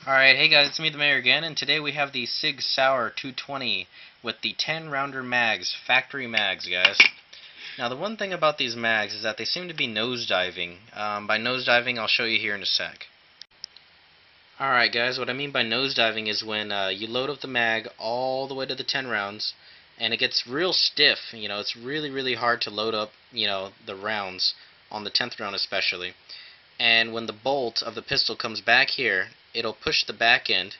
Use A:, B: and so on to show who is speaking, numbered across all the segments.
A: Alright, hey guys, it's me the Mayor again, and today we have the Sig Saure 220 with the 10-rounder mags, factory mags, guys. Now the one thing about these mags is that they seem to be nosediving. By nosediving, I'll show you here in a sec. Alright guys, what I mean by nosediving is when you load up the mag all the way to the 10 rounds, and it gets real stiff. It's really hard to load up, the rounds, on the 10th round especially. And when the bolt of the pistol comes back here, it'll push the back end,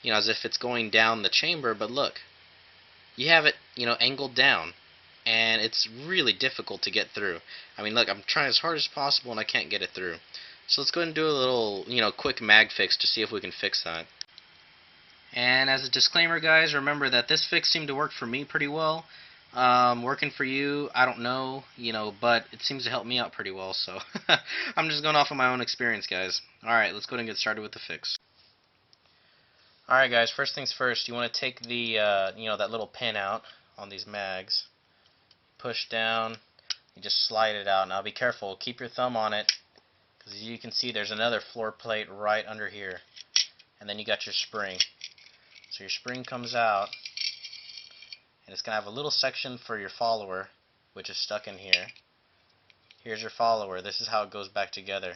A: as if it's going down the chamber, but look, you have it, angled down, and it's really difficult to get through. I mean, look, I'm trying as hard as possible and I can't get it through. So let's go ahead and do a little, quick mag fix to see if we can fix that. And as a disclaimer, guys, remember that this fix seemed to work for me pretty well. Working for you, I don't know, but it seems to help me out pretty well, so I'm just going off of my own experience, guys. Alright, let's go ahead and get started with the fix. Alright guys, first things first, you want to take the, that little pin out on these mags, push down, you just slide it out. Now be careful, keep your thumb on it, because as you can see there's another floor plate right under here, and then you got your spring. So your spring comes out, and it's going to have a little section for your follower, which is stuck in here. Here's your follower. This is how it goes back together.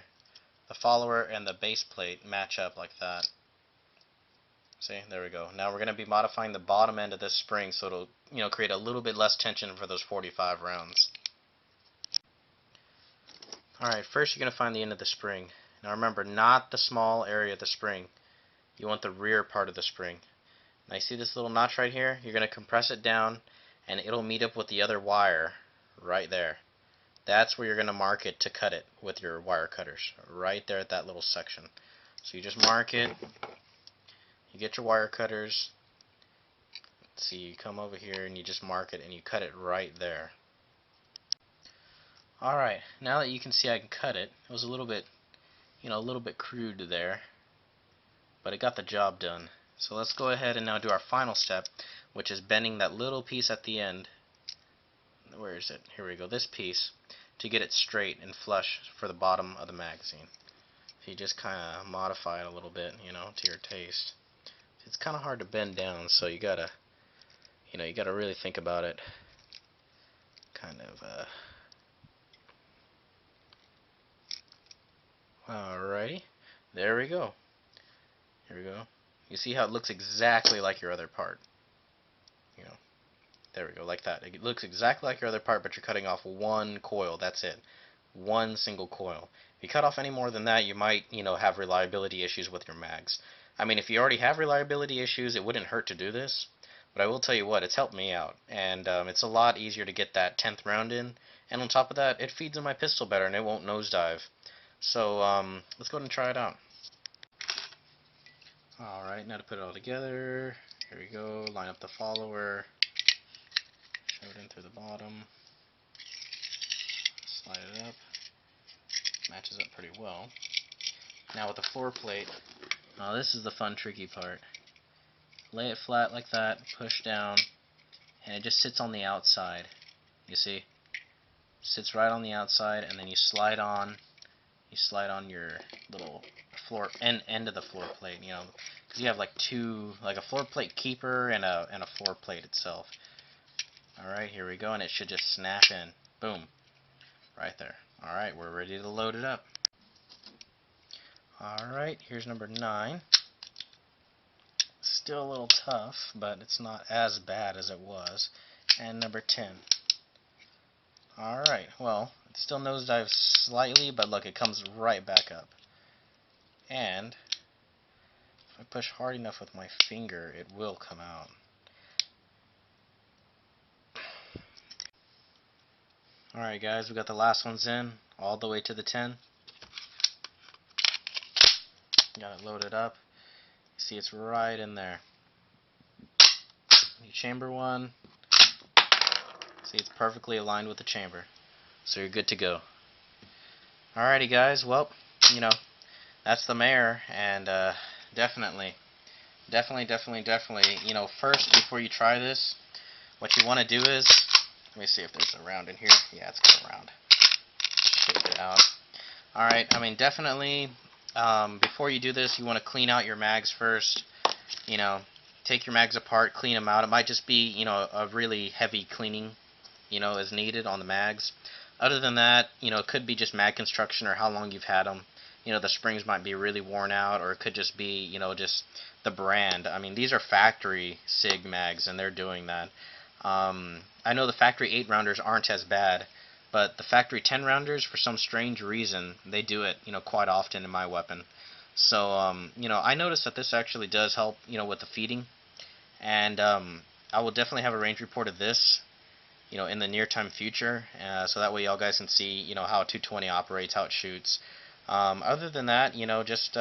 A: The follower and the base plate match up like that. See, there we go. Now we're going to be modifying the bottom end of this spring so it'll, create a little bit less tension for those 45 rounds. Alright, first you're going to find the end of the spring. Now remember, not the small area of the spring. You want the rear part of the spring. Now you see this little notch right here? You're going to compress it down and it'll meet up with the other wire right there. That's where you're going to mark it to cut it with your wire cutters, right there at that little section. So you just mark it, you get your wire cutters, let's see, you come over here and you just mark it and you cut it right there. Alright, now that you can see I can cut it, it was a little bit, crude there, but it got the job done. So let's go ahead and now do our final step, which is bending that little piece at the end. Where is it? Here we go. This piece, to get it straight and flush for the bottom of the magazine. So you just kind of modify it a little bit, to your taste. It's kind of hard to bend down, so you gotta really think about it. Alrighty, there we go. Here we go. You see how it looks exactly like your other part. There we go, like that. It looks exactly like your other part, but you're cutting off one coil. That's it. One single coil. If you cut off any more than that, you might, have reliability issues with your mags. I mean, if you already have reliability issues, it wouldn't hurt to do this. But I will tell you what, it's helped me out. And it's a lot easier to get that 10th round in. And on top of that, it feeds in my pistol better, and it won't nosedive. So, let's go ahead and try it out. Alright, now to put it all together, here we go, line up the follower, show it in through the bottom, slide it up, matches up pretty well. Now with the floor plate, this is the fun tricky part. Lay it flat like that, push down, and it just sits on the outside, you see? Sits right on the outside, and then you slide on your little floor end of the floor plate, because you have like a floor plate keeper and a floor plate itself. Alright, here we go, and it should just snap in. Boom. Right there. Alright, we're ready to load it up. Alright, here's number 9. Still a little tough, but it's not as bad as it was. And number 10. Alright, well, it still nosedives slightly, but look, it comes right back up. And if I push hard enough with my finger, it will come out. Alright guys, we got the last ones in, all the way to the 10. Got it loaded up. You see it's right in there. Your chamber one. See, it's perfectly aligned with the chamber. So you're good to go. Alrighty guys, well, that's the Mayor, and definitely, first, before you try this, what you want to do is, let me see if there's a round in here. Yeah, it's got a round. Shake it out. Alright, I mean, definitely, Before you do this, you want to clean out your mags first. You know, take your mags apart, clean them out. It might just be, you know, a really heavy cleaning, you know, is needed on the mags. Other than that, you know, it could be just mag construction or how long you've had them. You know, the springs might be really worn out, or it could just be, you know, just the brand. I mean, these are factory SIG mags, and they're doing that. I know the factory 8 rounders aren't as bad, but the factory 10 rounders, for some strange reason, they do it, you know, quite often in my weapon. So, you know, I noticed that this actually does help, you know, with the feeding, and I will definitely have a range report of this, you know, in the near time future, so that way y'all guys can see, you know, how a 220 operates, how it shoots. Other than that, you know, just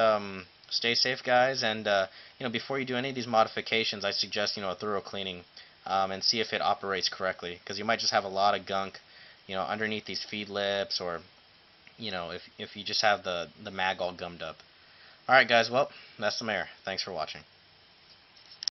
A: stay safe, guys, and you know, before you do any of these modifications, I suggest, you know, a thorough cleaning, and see if it operates correctly, because you might just have a lot of gunk, you know, underneath these feed lips, or you know, if you just have the mag all gummed up. All right, guys, well, that's the mayor. Thanks for watching.